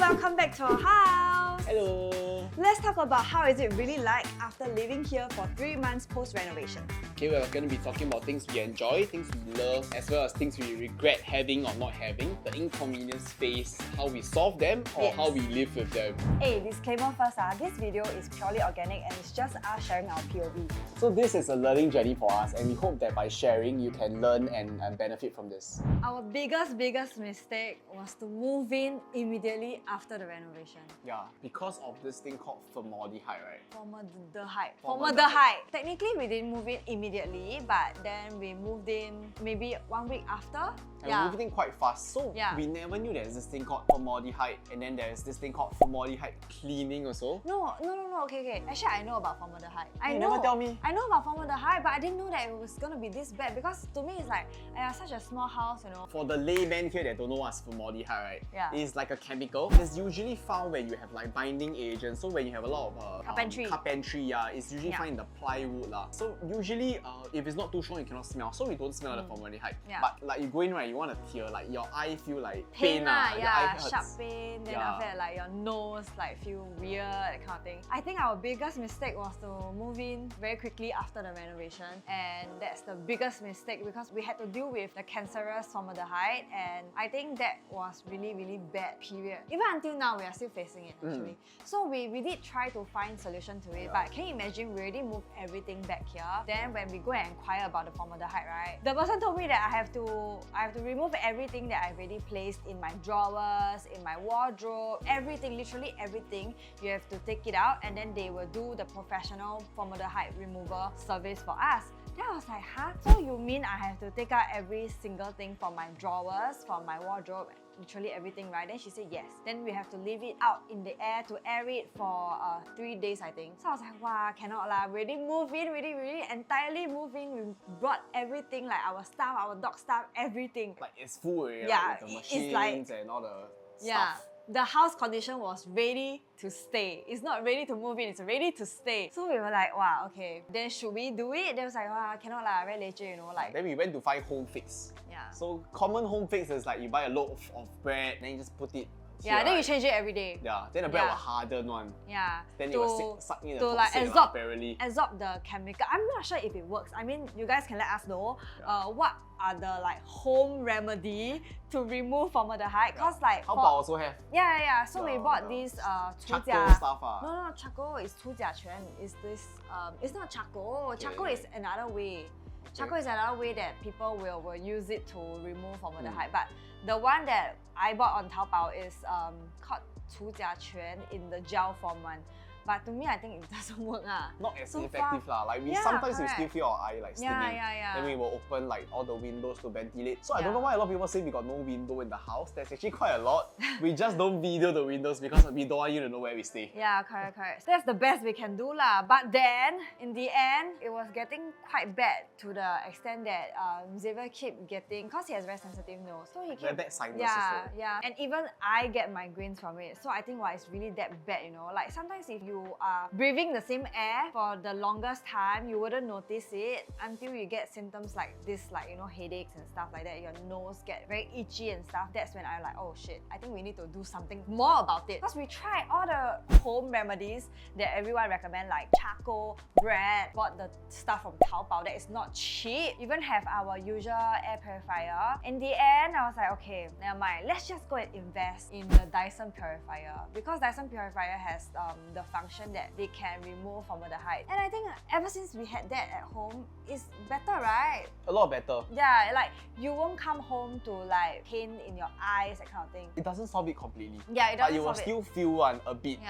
welcome back to our house. Hello! Let's talk about how is it really like after living here for 3 months post-renovation. Okay, we're going to be talking about things we enjoy, things we love, as well as things we regret having or not having, the inconvenience faced, how we solve them, or how we live with them. Hey, disclaimer first, this video is purely organic and it's just us sharing our POV. So this is a learning journey for us, and we hope that by sharing, you can learn and benefit from this. Our biggest mistake was to move in immediately after the renovation. Yeah, because of this thing called formaldehyde, right? Formaldehyde. Technically, we didn't move in immediately, but then we moved in maybe 1 week after. And we moved in quite fast, so we never knew there's this thing called formaldehyde, and then there's this thing called formaldehyde cleaning also. No. Okay. Actually, I know about formaldehyde. You never tell me. I know about formaldehyde, but I didn't know that it was gonna be this bad because to me it's like, such a small house, you know. For the layman here that don't know what's formaldehyde, right? Yeah. It's like a chemical. It's usually found when you have like binding agents. So when you have a lot of carpentry, it's usually found in the plywood lah. So usually, if it's not too strong, you cannot smell. So we don't smell the formaldehyde. But like you go in, right, you want to tear, like your eye feel like pain lah. Your eye hurts. Sharp pain. Then after that, like your nose like feel weird, that kind of thing. I think our biggest mistake was to move in very quickly after the renovation, and that's the biggest mistake because we had to deal with the cancerous formaldehyde, and I think that was really bad period. Even until now, we are still facing it actually. So we did try to find solution to it, but can you imagine we already moved everything back here. Then when we go and inquire about the formaldehyde, right? The person told me that I have to remove everything that I've already placed in my drawers, in my wardrobe, everything, literally everything. You have to take it out, and then they will do the professional formaldehyde removal service for us. Then I was like, huh? So you mean I have to take out every single thing from my drawers, from my wardrobe, literally everything, right? Then she said yes. Then we have to leave it out in the air to air it for 3 days, I think. So I was like, wow, cannot lah. We already moved in, really entirely moved in. We brought everything, like our stuff, our dog stuff, everything. Like it's full already, like, with the machines and all the stuff. The house condition was ready to stay. It's not ready to move in, it's ready to stay. So we were like, wow, okay. Then should we do it? They was like, wow, cannot lah, very leceh, you know, like. Then we went to find home fix. Yeah. So common home fix is like you buy a loaf of bread, then you just put it here, then you change it every day. Yeah, then the bread will harden one. Yeah. Then it will suck in the to like toxic absorb the chemical. I'm not sure if it works. I mean, you guys can let us know what are the like home remedy to remove formaldehyde. Cause like Taobao also have. Yeah. So we bought this charcoal stuff. No, charcoal is 除甲醛. Is this it's not charcoal. Charcoal is another way. Charcoal is another way that people will use it to remove formaldehyde. But the one that I bought on Taobao is called 除甲醛 in the gel form one. But to me, I think it doesn't work. Not as effective lah. Like sometimes we still feel our eye like stinging. Then we will open like all the windows to ventilate. So I don't know why a lot of people say we got no window in the house. There's actually quite a lot. We just don't video the windows because we don't want you to know where we stay. Yeah, correct. So that's the best we can do lah. But then in the end, it was getting quite bad to the extent that Xavier keep getting, cause he has very sensitive nose. So he keep bad sinus also. Yeah. And even I get migraines from it. So I think it's really that bad, you know. Like sometimes if you are breathing the same air for the longest time, you wouldn't notice it until you get symptoms like this, like, you know, headaches and stuff like that. Your nose get very itchy and stuff. That's when I'm like, oh shit, I think we need to do something more about it. Because we tried all the home remedies that everyone recommend, like charcoal, bread, bought the stuff from Taobao that is not cheap. Even have our usual air purifier. In the end, I was like, okay, never mind. Let's just go and invest in the Dyson purifier, because Dyson purifier has the function that they can remove formaldehyde. And I think ever since we had that at home, it's better, right? A lot better. Yeah, like you won't come home to like pain in your eyes, that kind of thing. It doesn't solve it completely. Yeah, it doesn't. But you will still feel a bit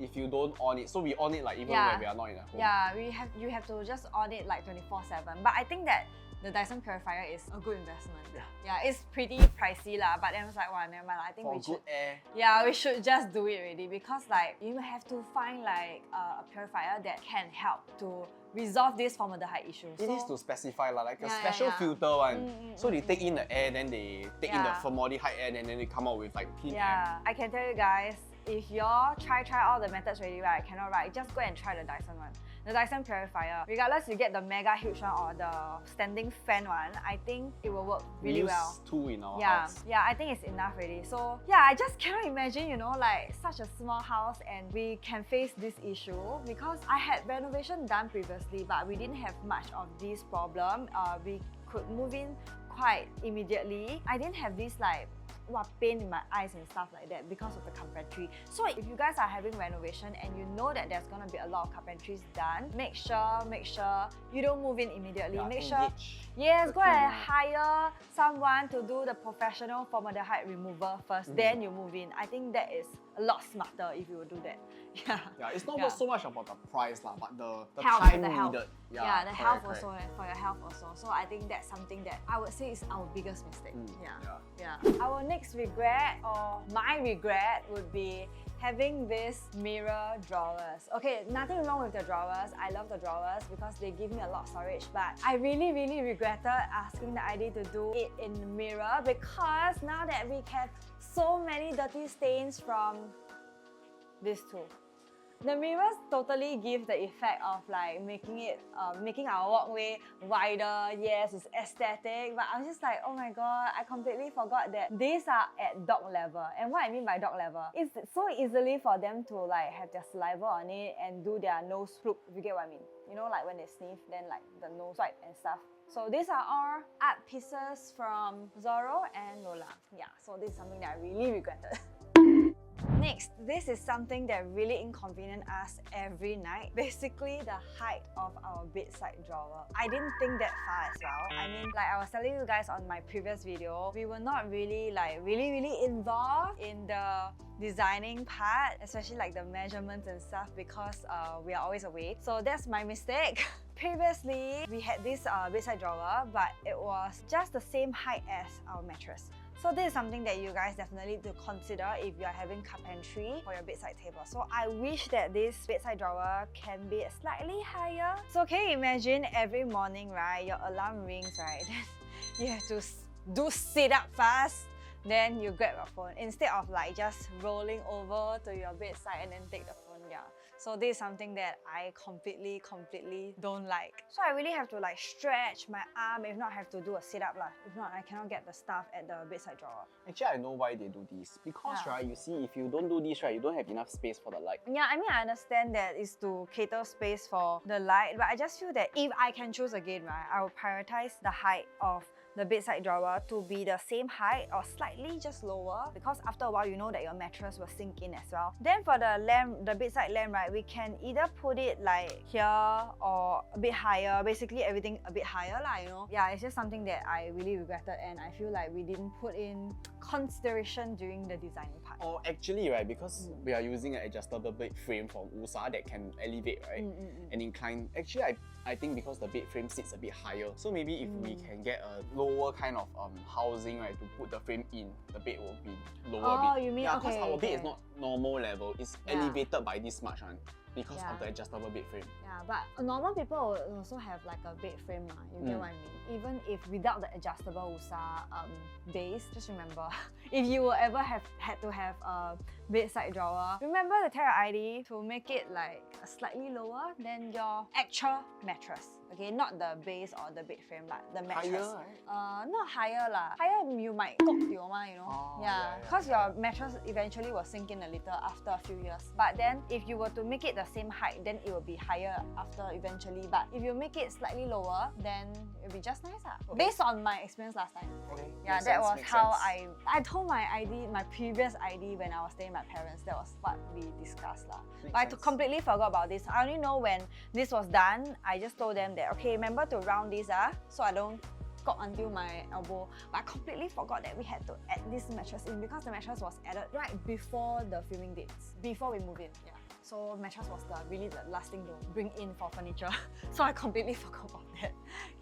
if you don't on it. So we on it like even when we are not in a home. Yeah, you have to just on it like 24/7. But I think that the Dyson purifier is a good investment. Yeah, it's pretty pricey lah, but then I was like, wow, never mind. I think for we should. Good air. Yeah, we should just do it already, because like you have to find like a purifier that can help to resolve this formaldehyde issue. It needs to specify like a special filter one. So they take in the air, then they take in the formaldehyde air, and then they come out with like clean air. Yeah, I can tell you guys, if y'all try all the methods already, right, cannot, right, just go and try the Dyson one. the Dyson purifier, regardless you get the mega huge one or the standing fan one, I think it will work really well. We use 2 in our house. Yeah, I think it's enough already. So yeah, I just cannot imagine, you know, like such a small house and we can face this issue because I had renovation done previously, but we didn't have much of this problem. We could move in quite immediately. I didn't have this like pain in my eyes and stuff like that because of the carpentry. So if you guys are having renovation and you know that there's gonna be a lot of carpentries done, make sure you don't move in immediately. Make sure, yes, go and hire someone to do the professional formaldehyde remover first, then you move in. I think that is a lot smarter if you will do that. Yeah, it's not so much about the price lah, but the health, time the health. needed. Yeah, the health also, for your health also. So I think that's something that I would say is our biggest mistake. Yeah. Our next regret, or my regret, would be having this mirror drawers. Okay, nothing wrong with the drawers. I love the drawers because they give me a lot of storage, but I really regretted asking the ID to do it in the mirror because now that we have so many dirty stains from these two. The mirrors totally give the effect of like making our walkway wider. Yes, it's aesthetic, but I was just like, oh my god, I completely forgot that these are at dog level. And what I mean by dog level, it's so easily for them to like have their saliva on it and do their nose swoop, if you get what I mean. You know, like when they sniff, then like the nose swipe and stuff. So these are all art pieces from Zorro and Lola. Yeah, so this is something that I really regretted. Next, this is something that really inconvenience us every night. Basically, the height of our bedside drawer. I didn't think that far as well. I mean, like I was telling you guys on my previous video, we were not really involved in the designing part, especially like the measurements and stuff because we are always away. So that's my mistake. Previously, we had this bedside drawer, but it was just the same height as our mattress. So this is something that you guys definitely need to consider if you are having carpentry for your bedside table. So I wish that this bedside drawer can be slightly higher. So can you imagine every morning, right, your alarm rings, right? Then you have to do sit-up fast. Then you grab your phone instead of like just rolling over to your bedside and then take the phone. Yeah. So this is something that I completely don't like. So I really have to like stretch my arm, if not I have to do a sit-up lah. If not, I cannot get the stuff at the bedside drawer. Actually, I know why they do this. Because right, you see, if you don't do this, right, you don't have enough space for the light. Yeah, I mean, I understand that it's to cater space for the light, but I just feel that if I can choose again, right, I will prioritize the height of the bedside drawer to be the same height or slightly just lower, because after a while you know that your mattress will sink in as well. Then for the lamp, the bedside lamp, right, we can either put it like here or a bit higher, basically everything a bit higher lah, you know. Yeah, it's just something that I really regretted and I feel like we didn't put in consideration during the designing part. Or actually, right, because we are using an adjustable bed frame from USA that can elevate, right, and incline. Actually, I think because the bed frame sits a bit higher, so maybe if we can get a lower kind of housing, right, to put the frame in, the bed will be lower a bit. You mean, yeah, because our bed is not normal level, it's elevated by this much one because of the adjustable bed frame. Yeah, but normal people will also have like a bed frame, you get what I mean? Even if without the adjustable USA base, just remember, if you will ever had to have a bedside drawer, remember to tell your ID to make it like slightly lower than your actual mattress. Okay, not the base or the bed frame, but the mattress. Higher, right? Not higher lah. Higher you might kok tio ma, you know. Because your mattress eventually will sink in a little after a few years. But then if you were to make it the same height, then it will be higher after eventually. But if you make it slightly lower, then it'll be just nice lah. Okay. Based on my experience last time. Okay. Yeah, that was how I told my ID, my previous ID when I was staying with my parents. That was what we discussed lah. But I completely forgot about this. I only know when this was done, I just told them that, okay, remember to round this so I don't got until my elbow. But I completely forgot that we had to add this mattress in because the mattress was added right before the filming dates, before we move in. Yeah. So mattress was really the last thing to bring in for furniture. So I completely forgot about that.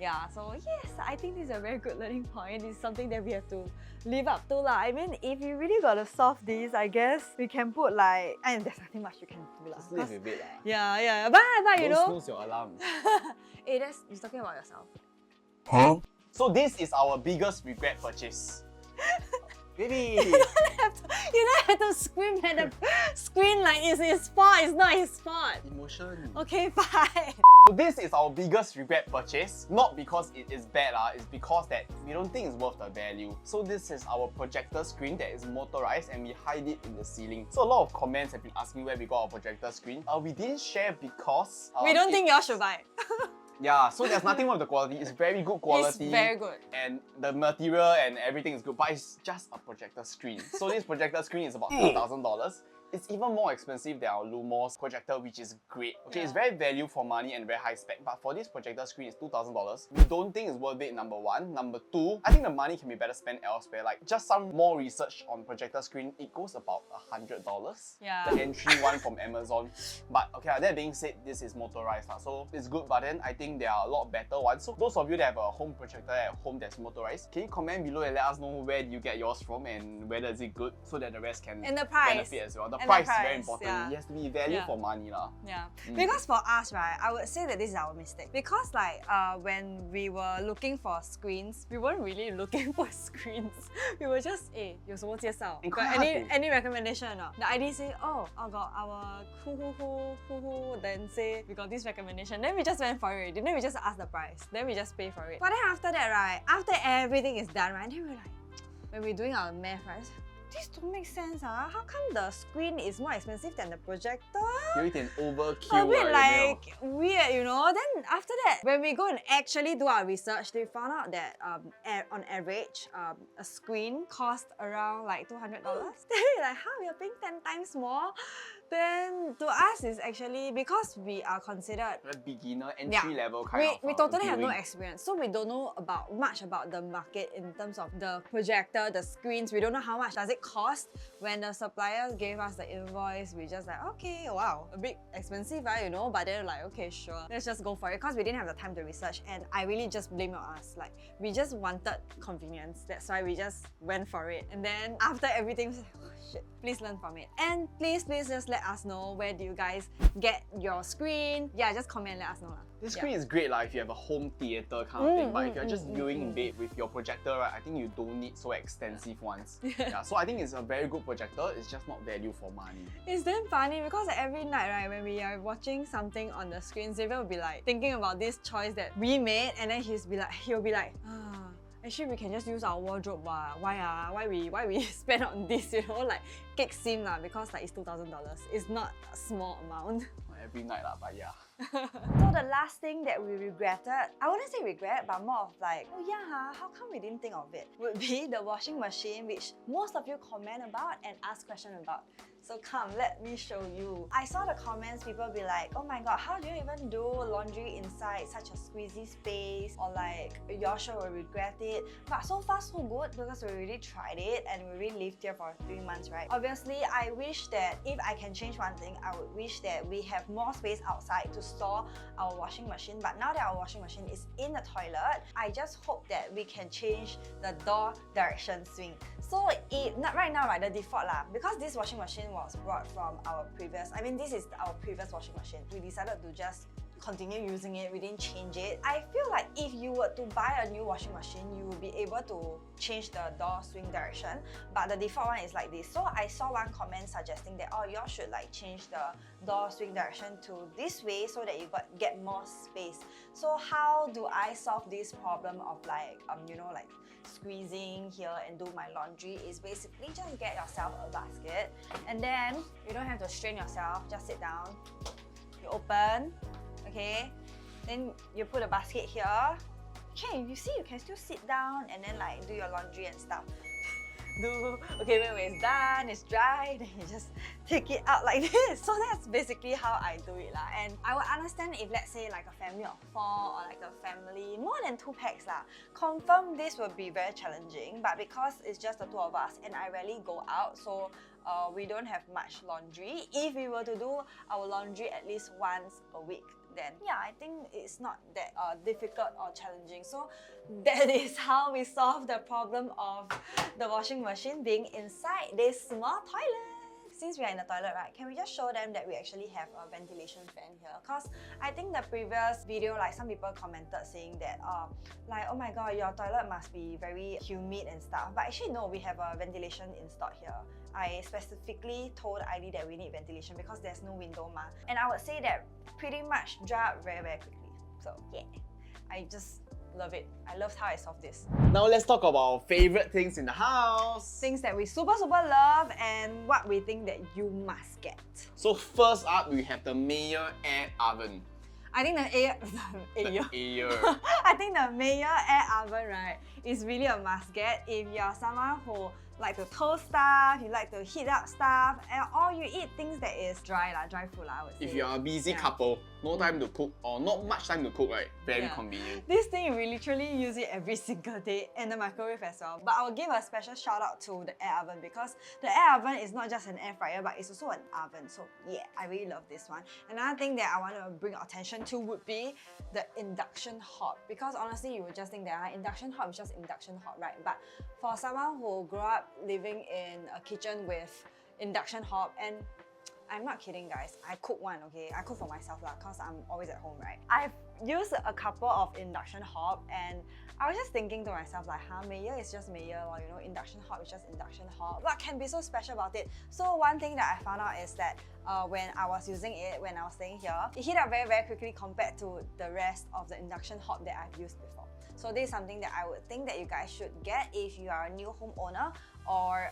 Yeah, so yes, I think this is a very good learning point. It's something that we have to live up to lah. I mean, if you really gotta solve this, I guess we can put like, and there's nothing much you can do lah. Just live with it lah. Yeah, but you know. Don't snooze your alarm. Hey, you're talking about yourself. Huh? So this is our biggest regret purchase. Baby! You don't have to scream at the screen like it's his fault. It's not his fault. Emotion. Okay, fine. So this is our biggest regret purchase. Not because it is bad, it's because that we don't think it's worth the value. So this is our projector screen that is motorized and we hide it in the ceiling. So a lot of comments have been asking where we got our projector screen. We didn't share because... we don't think y'all should buy it. Yeah, so there's nothing wrong with the quality. It's very good quality. It's very good. And the material and everything is good, but it's just a projector screen. So this projector screen is about $2,000. It's even more expensive than our Lumos projector, which is great. Okay, it's very value for money and very high spec, but for this projector screen, it's $2,000. We don't think it's worth it, number one. Number two, I think the money can be better spent elsewhere. Like, just some more research on projector screen, it goes about $100. Yeah. The entry one from Amazon. But okay, that being said, this is motorized, so it's good, but then I think there are a lot better ones. So those of you that have a home projector at home that's motorized, can you comment below and let us know where do you get yours from and whether is it good, so that the rest can and the price. benefit as well. The and price the is very important. Yeah. It has to be value for money lah. Yeah. Because for us, right, I would say that this is our mistake. Because like when we were looking for screens, we weren't really looking for screens. We were just, 有什么介绍? Got any recommendation or not? The ID say, oh, I got our who, then say we got this recommendation. Then we just went for it. Then we just asked the price. Then we just pay for it. But then after that, right, after everything is done, right, then we're like, when we're doing our math, right, this don't make sense, How come the screen is more expensive than the projector? 有一点 overkill. A bit like weird, you know. Then after that, when we go and actually do our research, we found out that on average, a screen costs around like $200. Then we're like, how we are paying 10 times more? Then to us, it's actually because we are considered a beginner, entry level kind of. We totally have no experience, so we don't know much about the market in terms of the projector, the screens. We don't know how much does it cost. When the supplier gave us the invoice, we just like, okay, wow, a bit expensive, you know. But then like, okay, sure, let's just go for it, because we didn't have the time to research, and I really just blame it on us. Like, we just wanted convenience. That's why we just went for it. And then after everything, we said, oh shit, please learn from it. And please just let us know, where do you guys get your screen? Yeah, just comment and let us know. This screen is great if you have a home theater kind of thing, but if you're just viewing in bed with your projector, right, I think you don't need so extensive ones. So I think it's a very good projector, it's just not value for money. It's damn funny because every night, right, when we are watching something on the screen, Xavier will be like thinking about this choice that we made, and then he'll be like, actually we can just use our wardrobe. Why we spend on this, you know, like kick sim lah, because like it's $2,000. It's not a small amount. Not every night lah, but yeah. So the last thing that we regretted, I wouldn't say regret, but more of like, oh yeah, how come we didn't think of it, would be the washing machine, which most of you comment about and ask questions about. So come, let me show you. I saw the comments, people be like, oh my god, how do you even do laundry inside such a squeezy space? Or like, y'all sure will regret it. But so far so good, because we already tried it and we really lived here for 3 months, right? Obviously, I wish that if I can change one thing, I would wish that we have more space outside to store our washing machine. But now that our washing machine is in the toilet, I just hope that we can change the door direction swing. So right now, right, the default lah, because this washing machine was brought from our previous, this is our previous washing machine. We decided to just continue using it, we didn't change it. I feel like if you were to buy a new washing machine, you will be able to change the door swing direction, but the default one is like this. So I saw one comment suggesting that, oh, y'all should like change the door swing direction to this way so that you get more space. So how do I solve this problem of like, you know, like squeezing here and do my laundry? Is basically just get yourself a basket, and then you don't have to strain yourself, just sit down, you open, okay, then you put a basket here. Okay, you see, you can still sit down and then like do your laundry and stuff. Okay, when it's done, it's dry, then you just take it out like this. So that's basically how I do it lah. And I would understand if, let's say, like a family of 4 or like a family more than 2 packs lah, confirm this would be very challenging. But because it's just the 2 of us and I rarely go out, so we don't have much laundry. If we were to do our laundry at least once a week, then yeah, I think it's not that difficult or challenging. So that is how we solve the problem of the washing machine being inside this small toilet. since we are in the toilet, right, can we just show them that we actually have a ventilation fan here? Because I think the previous video, like some people commented saying that, like, oh my god, your toilet must be very humid and stuff. But actually no, we have a ventilation installed here. I specifically told ID that we need ventilation because there's no window ma. And I would say that pretty much dry up very, very quickly. So yeah, I just love it. I loved how I solved this. Now let's talk about our favorite things in the house. Things that we super love and what we think that you must get. So first up, we have the Mayer air oven. I think the air... I think the Mayer air oven, right, is really a must get if you're someone who like to toast stuff, you like to heat up stuff, or you eat things that is dry food I would say. If you're a busy couple, no time to cook or not much time to cook, right? Very convenient. This thing, we literally use it every single day, and the microwave as well. But I will give a special shout out to the air oven because the air oven is not just an air fryer, but it's also an oven. So yeah, I really love this one. Another thing that I want to bring attention to would be the induction hob, because honestly you would just think that induction hob is just induction hob, right? But for someone who grew up living in a kitchen with induction hob, and I'm not kidding guys, I cook one, okay? I cook for myself because I'm always at home, right? I've used a couple of induction hob and I was just thinking to myself like, Mayer is just Mayer, or you know, induction hob is just induction hob. What can be so special about it? So one thing that I found out is that when I was using it, when I was staying here, it heated up very, very quickly compared to the rest of the induction hob that I've used before. So this is something that I would think that you guys should get if you are a new homeowner or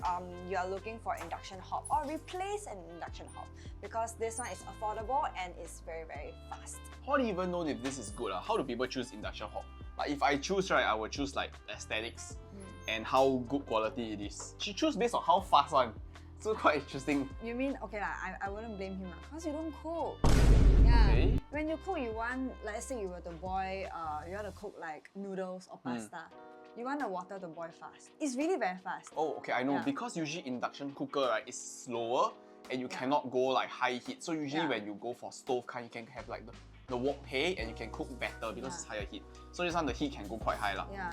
you are looking for induction hob or replace an induction hob, because this one is affordable and it's very, very fast. How do you even know if this is good? How do people choose induction hob? Like if I choose, right, I would choose like aesthetics and how good quality it is. She choose based on how fast one. So quite interesting. You mean, okay I wouldn't blame him because you don't cook. Yeah. Okay. When you cook, you want, let's say you were to boil, you want to cook like noodles or pasta. You want the water to boil fast. It's really very fast. Oh, okay, I know. Yeah. Because usually induction cooker, right, is slower and you cannot go like high heat. So usually when you go for stove kind, you can have like the wok pay and you can cook better because it's higher heat. So this one, the heat can go quite high. Yeah.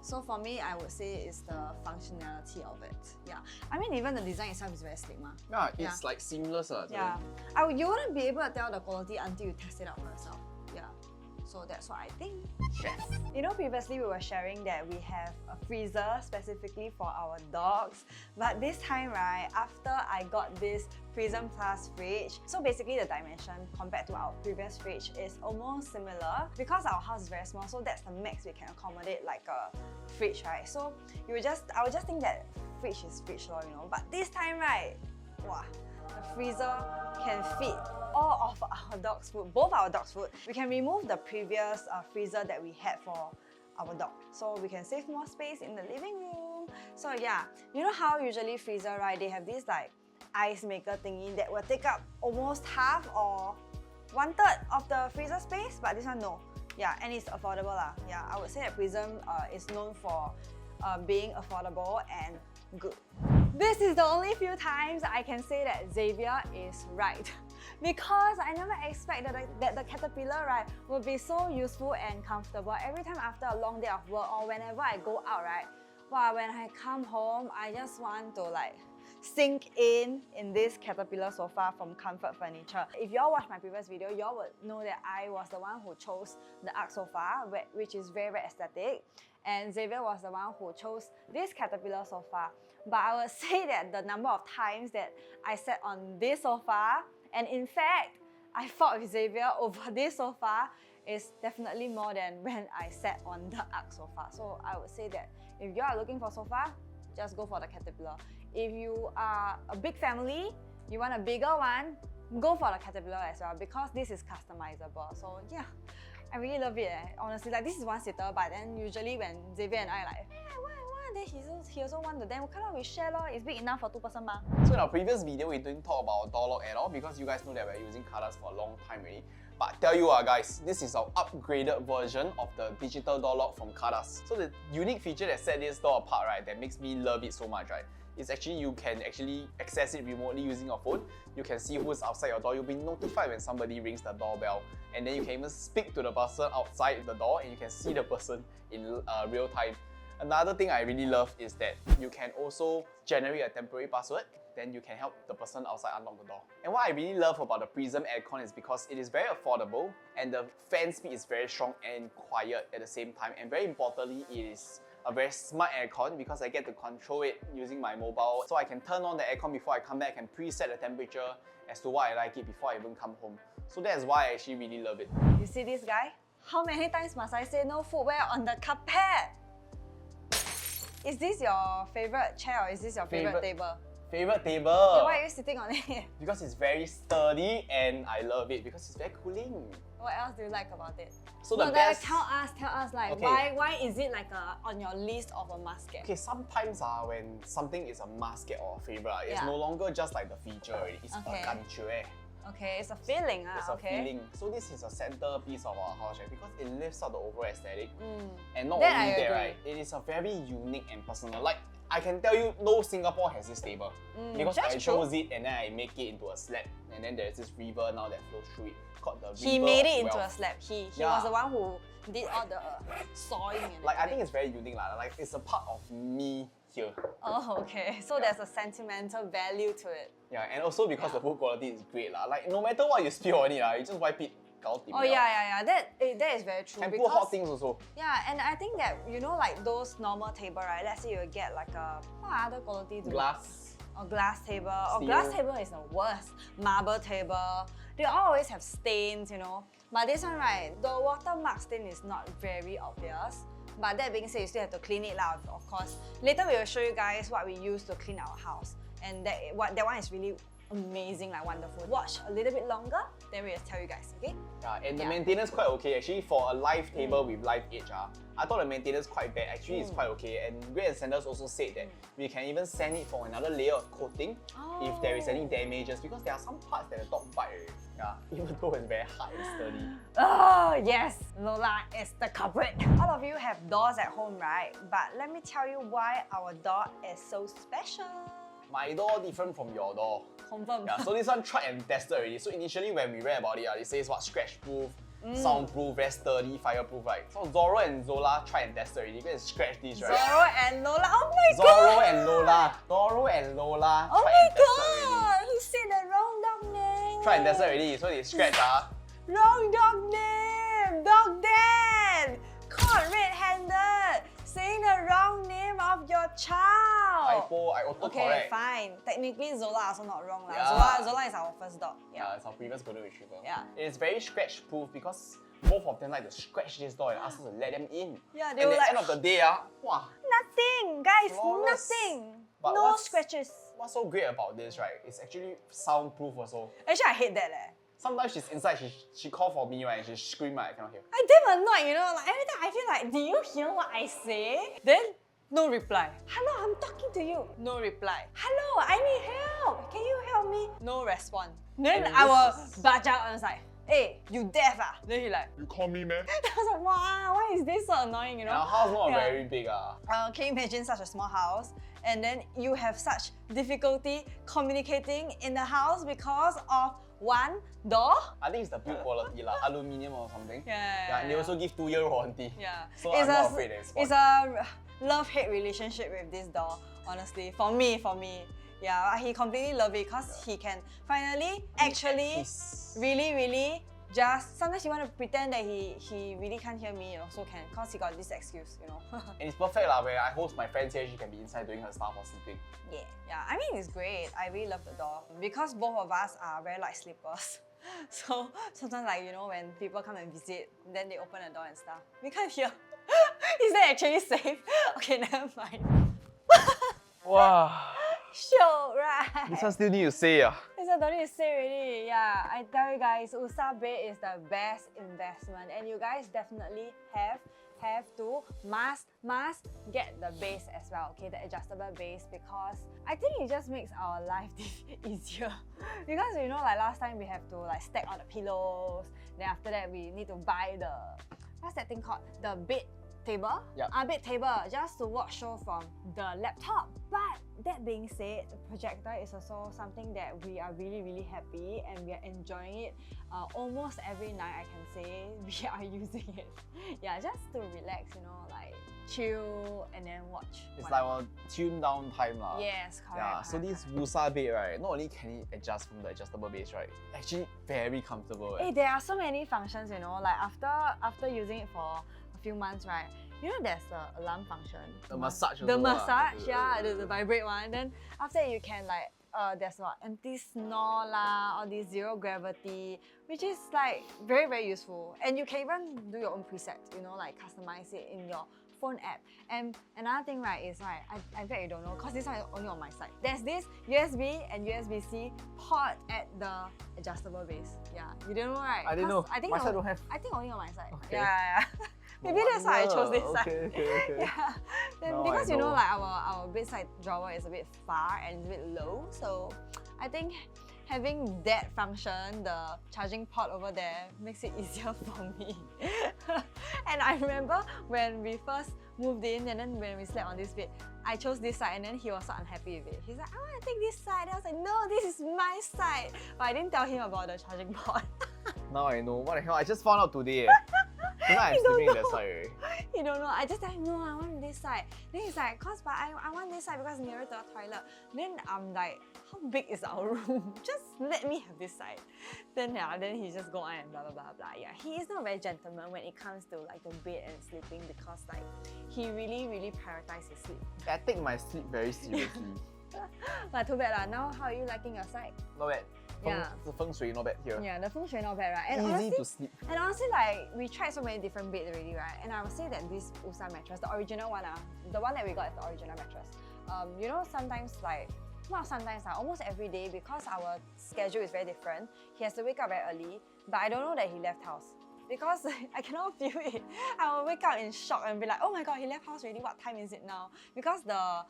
So for me, I would say it's the functionality of it. Yeah. I mean, even the design itself is very slick. Yeah, it's like seamless. Yeah. You wouldn't be able to tell the quality until you test it out for yourself. Yeah. So that's what I think. Yes. You know, previously we were sharing that we have a freezer specifically for our dogs. But this time, right, after I got this Prism Plus fridge, so basically the dimension compared to our previous fridge is almost similar because our house is very small, so that's the max we can accommodate like a fridge, right? So I would just think that fridge is fridge, you know. But this time, right, wow, the freezer can fit all of our dog's food, both our dog's food. We can remove the previous freezer that we had for our dog, so we can save more space in the living room. So yeah, you know how usually freezer, right, they have this like ice maker thingy that will take up almost half or 1/3 of the freezer space, but this one no. Yeah, and it's affordable lah. Yeah, I would say that Prism is known for being affordable and good. This is the only few times I can say that Zehvier is right. Because I never expected that the caterpillar, right, will be so useful and comfortable every time after a long day of work or whenever I go out, right? Wow, when I come home, I just want to like sink in this caterpillar sofa from Comfort Furniture. If y'all watched my previous video, y'all would know that I was the one who chose the Arc sofa, which is very, very aesthetic. And Zehvier was the one who chose this caterpillar sofa. But I would say that the number of times that I sat on this sofa, and in fact, I fought with Zehvier over this sofa, is definitely more than when I sat on the Arc sofa. So I would say that if you are looking for a sofa, just go for the caterpillar. If you are a big family, you want a bigger one, go for the caterpillar as well because this is customizable. So yeah, I really love it. Honestly, like this is one seater, but then usually when Zehvier and I like, hey, I want, then he also want to, then we share lor. It's big enough for 2 person ma. So in our previous video, we didn't talk about door lock at all because you guys know that we're using Kadas for a long time already. But I tell you guys, this is our upgraded version of the digital door lock from Kadas. So the unique feature that set this door apart, right, that makes me love it so much, right, is actually you can actually access it remotely using your phone. You can see who's outside your door. You'll be notified when somebody rings the doorbell. And then you can even speak to the person outside the door and you can see the person in real time. Another thing I really love is that you can also generate a temporary password then you can help the person outside unlock the door. And what I really love about the Prism aircon is because it is very affordable and the fan speed is very strong and quiet at the same time. And very importantly, it is a very smart aircon because I get to control it using my mobile. So I can turn on the aircon before I come back and preset the temperature as to what I like it before I even come home. So that's why I actually really love it. You see this guy? How many times must I say no footwear on the carpet? Is this your favorite chair or is this your favorite table? Favorite table. Okay, why are you sitting on it? Because it's very sturdy and I love it because it's very cooling. What else do you like about it? So the best... Tell us like okay. why is it like on your list of a must get? Okay, sometimes when something is a must get or a favorite, it's no longer just like the feature already. It's a 感觉. Okay, it's a feeling. It's a feeling. So this is a centerpiece of our house, right? Because it lifts up the overall aesthetic. And not only that, right? It is a very unique and personal. Like, I can tell you, no Singapore has this table. Because I chose it and then I make it into a slab. And then there's this river now that flows through it called the river. He made it into a slab. He was the one who did all the sawing and like, I think it's very unique. Like, it's a part of me here. Oh, okay. So there's a sentimental value to it. Yeah, and also because the food quality is great. Like, no matter what you spill on it, you just wipe it. Oh yeah. That is very true. And put hot things also. Yeah, and I think that, you know, like those normal table, right? Let's say you get like a, what other quality? Glass. Or glass table. Steel. Or glass table is the worst. Marble table. They always have stains, you know. But this one, right, the watermark stain is not very obvious. But that being said, you still have to clean it out, of course. Later we will show you guys what we use to clean our house. And that one is really amazing, like wonderful. Watch a little bit longer, then we'll tell you guys, okay? Yeah, and the maintenance quite okay. Actually, for a live table with live edge, I thought the maintenance quite bad. Actually, it's quite okay. And Gray & Sanders also said that we can even send it for another layer of coating if there is any damages, because there are some parts that the dog bite. Yeah, even though it's very hard and sturdy. Oh yes, Lola is the culprit. All of you have doors at home, right? But let me tell you why our door is so special. My door different from your door. Confirm. Yeah, so this one tried and tested already. So initially when we read about it, it says what scratch proof, soundproof, very sturdy, fireproof, right? So Zorro and Zola tried and tested already. You can scratch these, right? Zorro and Lola, oh my god! Zorro and Lola oh tried my and tested god! already. He said the wrong dog name. Tried and tested already, so they scratch Wrong dog name! Dog dead! Caught red-handed! Saying the wrong name of your child! I auto okay, correct. fine. Technically, Zola also not wrong. Yeah. Zola is our first dog. Yeah, it's our previous golden retriever. Yeah. It is very scratch proof because both of them like to scratch this door and ask us to let them in. Yeah, they and were at like, the end of the day, wow. Nothing, guys, Flawless. nothing. But no scratches. What's so great about this, right? It's actually soundproof also. Actually, I hate that leh. Sometimes she's inside, she called for me, right? And she screamed, right? I cannot hear. I damn annoyed, you know. Like every time I feel like, do you hear what I say? Then no reply. Hello, I'm talking to you. No reply. Hello, I need help. Can you help me? No response. Then I will budge out and I was like, hey, you deaf ah? Then he like, you call me, man? I was like, wow, why is this so annoying, you know? Our house not very big Can you imagine such a small house? And then you have such difficulty communicating in the house because of one door? I think it's the build quality, aluminium or something. Yeah, and they also give 2-year warranty. Yeah. So I'm not afraid that it's a love-hate relationship with this door, honestly. For me. Yeah, he completely love it because he can finally actually really just sometimes you want to pretend that he really can't hear me, also can, because he got this excuse, you know. And it's perfect where I host my friends here, she can be inside doing her stuff or sleeping. Yeah, I mean it's great. I really love the door because both of us are very light sleepers. So sometimes, like, you know, when people come and visit, then they open the door and stuff, we can't hear. Is that actually safe? Okay, never mind. Wow. Sure, right? This one still need to say. This one don't need to say already. Yeah, I tell you guys, USA bed is the best investment, and you guys definitely have to must get the base as well, okay, the adjustable base, because I think it just makes our life easier. Because, you know, like last time we have to like stack all the pillows, then after that we need to buy the, what's that thing called? The bed table. Yep. A big table just to watch show from the laptop. But that being said, the projector is also something that we are really happy and we are enjoying it. Almost every night I can say we are using it. Yeah, just to relax, you know, like chill and then watch. It's like a tune down time lah. Yes, correct. Yeah, so this Wusa bed, right, not only can it adjust from the adjustable base, right, actually very comfortable. Hey, there are so many functions, you know, like after using it for a few months, right, you know there's the alarm function. The massage The also massage, yeah, the vibrate one. Then after that you can like, there's what, anti-snore lah, all this zero gravity, which is like very useful. And you can even do your own presets, you know, like customize it in your phone app. And another thing, right, is right, I bet you don't know, because this one is only on my side. There's this USB and USB-C port at the adjustable base. Yeah, you didn't know, right? I didn't know. I think My side don't have. I think only on my side. Okay. Yeah. Maybe that's why I chose this side. Okay. Yeah. Then Now because I you know, know. like our bedside drawer is a bit far and it's a bit low, so I think having that function, the charging port over there, makes it easier for me. And I remember when we first moved in and then when we slept on this bed, I chose this side and then he was so unhappy with it. He's like, I want to take this side. And I was like, no, this is my side. But I didn't tell him about the charging port. Now I know. What the hell? I just found out today. Tonight I'm sleeping in that side already. You don't know. I just tell him, no, I want this side. Then he's like, but I want this side because nearer to the toilet. Then I'm like, how big is our room? Just let me have this side. Then he just go on and blah blah blah blah. Yeah, he is not very gentleman when it comes to like the bed and sleeping because like he really prioritizes his sleep. I take my sleep very seriously. But too bad lah. Now how are you liking your side? Not bad. Yeah. The feng shui not bad here. Yeah, the feng shui not bad, right? And Easy honestly, to sleep. And honestly, like we tried so many different beds already, right? And I would say that this Usa mattress, the original one, the one that we got is the original mattress. You know, sometimes like, not sometimes, almost every day, because our schedule is very different, he has to wake up very early, but I don't know that he left house. Because I cannot feel it. I will wake up in shock and be like, oh my god, he left house already, what time is it now? Because the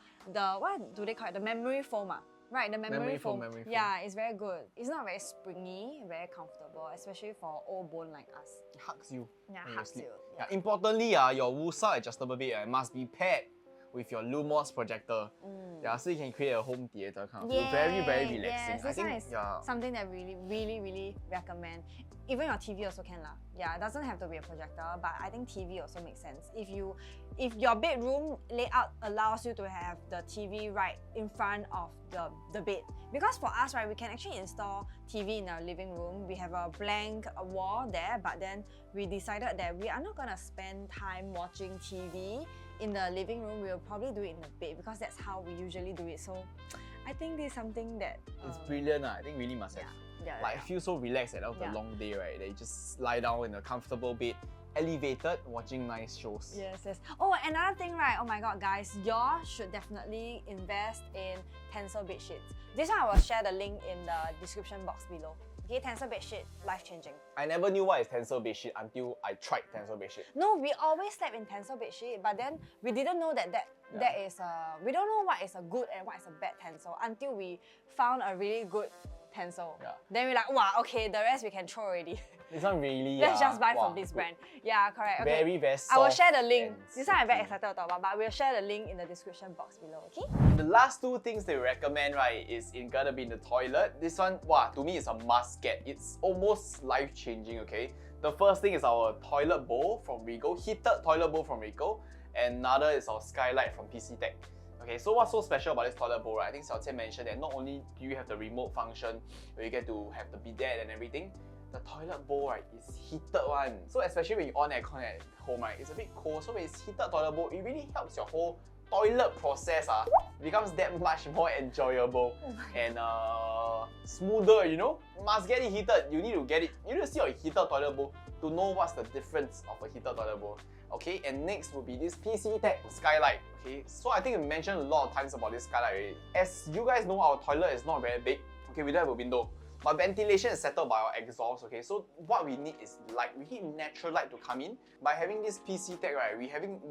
what do they call it? The memory foam, right? The memory foam. Yeah, it's very good. It's not very springy, very comfortable, especially for old bone like us. It hugs you. Yeah, when hugs sleep. you. Yeah. Importantly, your Wusa adjustable bed must be paired with your Lumos projector. Yeah, so you can create a home theater kind of feel. Very relaxing. Yes, this one is yeah. something that really recommend. Even your TV also can lah. Yeah, it doesn't have to be a projector, but I think TV also makes sense. If your bedroom layout allows you to have the TV right in front of the bed. Because for us, right, we can actually install TV in our living room. We have a blank wall there, but then we decided that we are not gonna spend time watching TV in the living room. We'll probably do it in the bed because that's how we usually do it. So I think this is something that it's brilliant. I think really must have. I feel so relaxed at the end of the long day, right? That you just lie down in a comfortable bed, elevated, watching nice shows. Yes. Oh, another thing, right? Oh my god, guys, y'all should definitely invest in TENCEL bedsheets. This one I will share the link in the description box below. Okay, TENCEL bedsheet, life-changing. I never knew what is TENCEL bedsheet until I tried TENCEL bedsheet. No, we always slept in TENCEL bedsheet, but then we didn't know that is we don't know what is a good and what is a bad TENCEL until we found a really good TENCEL. Yeah. Then we're like, wow, okay, the rest we can throw already. This one really. Let's just buy from this brand. Yeah, correct. Okay. Very soft. I will share the link. This one I'm very excited to talk about, but we'll share the link in the description box below, okay? The last two things they recommend, right, is gonna be in the toilet. This one, wow, to me it's a must get. It's almost life-changing, okay? The first thing is our toilet bowl from Reco, heated toilet bowl from Reco, and another is our skylight from PC Tech. Okay, so what's so special about this toilet bowl, right? I think Xiao Qian mentioned that not only do you have the remote function where you get to have the bidet and everything, the toilet bowl, right, is heated one. So especially when you on aircon at home, right, it's a bit cold. So when it's heated toilet bowl, it really helps your whole toilet process becomes that much more enjoyable and smoother, you know? Must get it heated. You need to get it. You need to see your heated toilet bowl to know what's the difference of a heated toilet bowl. Okay, and next will be this PC Tech skylight. Okay, so I think we mentioned a lot of times about this skylight already. As you guys know, our toilet is not very big. Okay, we don't have a window. But ventilation is settled by our exhaust, okay? So what we need is light. We need natural light to come in. By having this PC tech, right, we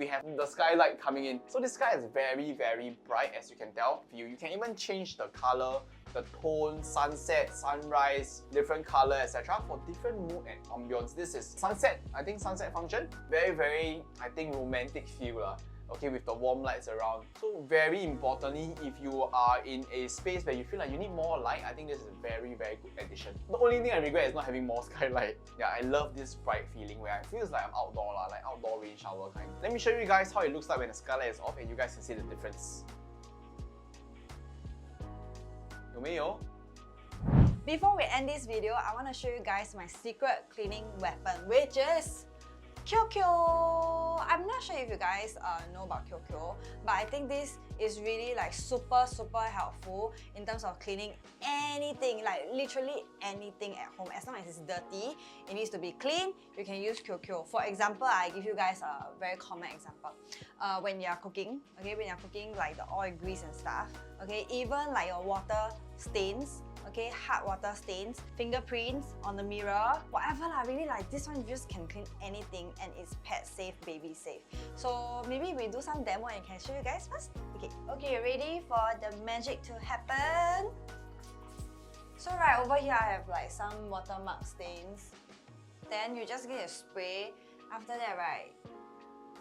have the skylight coming in. So this sky is very, very bright, as you can tell. You can even change the color, the tone, sunset, sunrise, different color, etc. for different mood and ambience. This is sunset, I think sunset function. Very, very, I think, romantic feel lah. Okay, with the warm lights around. So very importantly, if you are in a space where you feel like you need more light, I think this is a very, very good addition. The only thing I regret is not having more skylight. Yeah, I love this bright feeling where I feel like I'm outdoor lah, like outdoor rain shower kind. Let me show you guys how it looks like when the skylight is off and you guys can see the difference. 有没有? Before we end this video, I want to show you guys my secret cleaning weapon, which is KIO. I'm not sure if you guys know about KIO, but I think this is really like super helpful in terms of cleaning anything, like literally anything at home. As long as it's dirty, it needs to be clean, you can use KIO. For example, I give you guys a very common example. When you're cooking, okay, when you're cooking like the oil, grease and stuff, okay, even like your water stains, okay, hard water stains, fingerprints on the mirror, whatever lah, really like this one you just can clean anything and it's pet safe, baby safe. So maybe we do some demo and can show you guys first. Okay, ready for the magic to happen? So right over here I have like some watermark stains. Then you just get a spray. After that, right,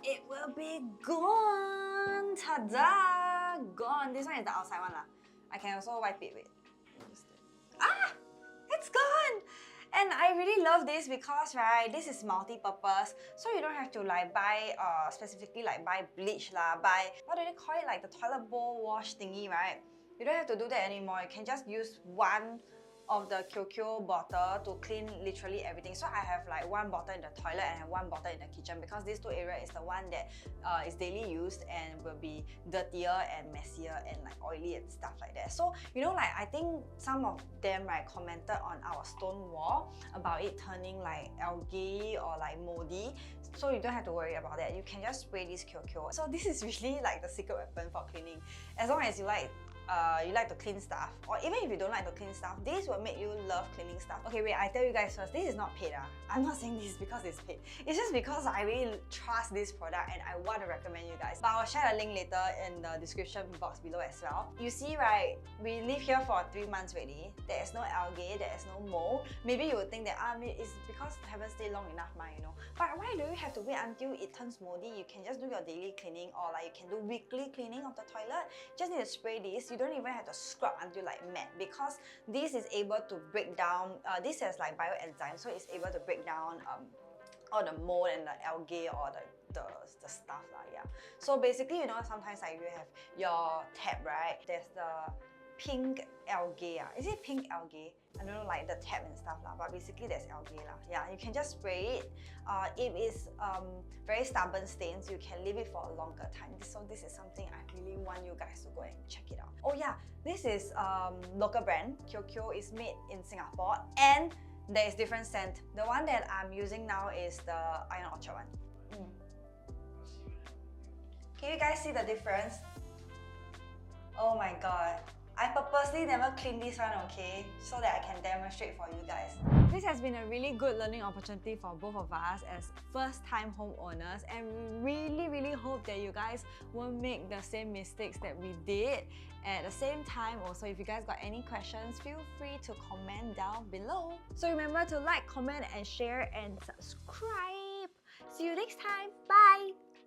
it will be gone. Ta-da! Gone. This one is the outside one lah. I can also wipe it with. Ah! It's gone! And I really love this because, right, this is multi-purpose. So you don't have to like buy, specifically like buy bleach lah, buy, what do they call it, like the toilet bowl wash thingy, right? You don't have to do that anymore. You can just use one of the KIO bottle to clean literally everything. So I have like one bottle in the toilet and I have one bottle in the kitchen because these two areas is the one that is daily used and will be dirtier and messier and like oily and stuff like that. So you know, like I think some of them right commented on our stone wall about it turning like algae or like moldy. So you don't have to worry about that. You can just spray this KIO. So this is really like the secret weapon for cleaning. As long as you like to clean stuff, or even if you don't like to clean stuff, this will make you love cleaning stuff. Okay, wait, I tell you guys first, this is not paid. I'm not saying this because it's paid. It's just because I really trust this product and I want to recommend you guys. But I'll share the link later in the description box below as well. You see, right, we live here for 3 months already. There is no algae, there is no mold. Maybe you would think that it's because I haven't stayed long enough, you know. But why do you have to wait until it turns moldy? You can just do your daily cleaning, or like you can do weekly cleaning of the toilet. Just need to spray this. You don't even have to scrub until like matte because this is able to break down, this has like bioenzymes, so it's able to break down all the mold and the algae or the stuff lah, yeah. So basically, you know, sometimes like you have your tap, right? There's the pink algae. Is it pink algae? I don't know, like the tap and stuff lah, but basically there's algae lah. Yeah, you can just spray it. If it's very stubborn stains, you can leave it for a longer time. So this is something I really want you guys to go and check it out. Oh yeah, this is local brand. KIO is made in Singapore and there is different scent. The one that I'm using now is the Iron Orchard one. Can you guys see the difference? Oh my god. I purposely never clean this one, okay? So that I can demonstrate for you guys. This has been a really good learning opportunity for both of us as first-time homeowners, and we really hope that you guys won't make the same mistakes that we did. At the same time, also, if you guys got any questions, feel free to comment down below. So remember to like, comment and share and subscribe. See you next time. Bye!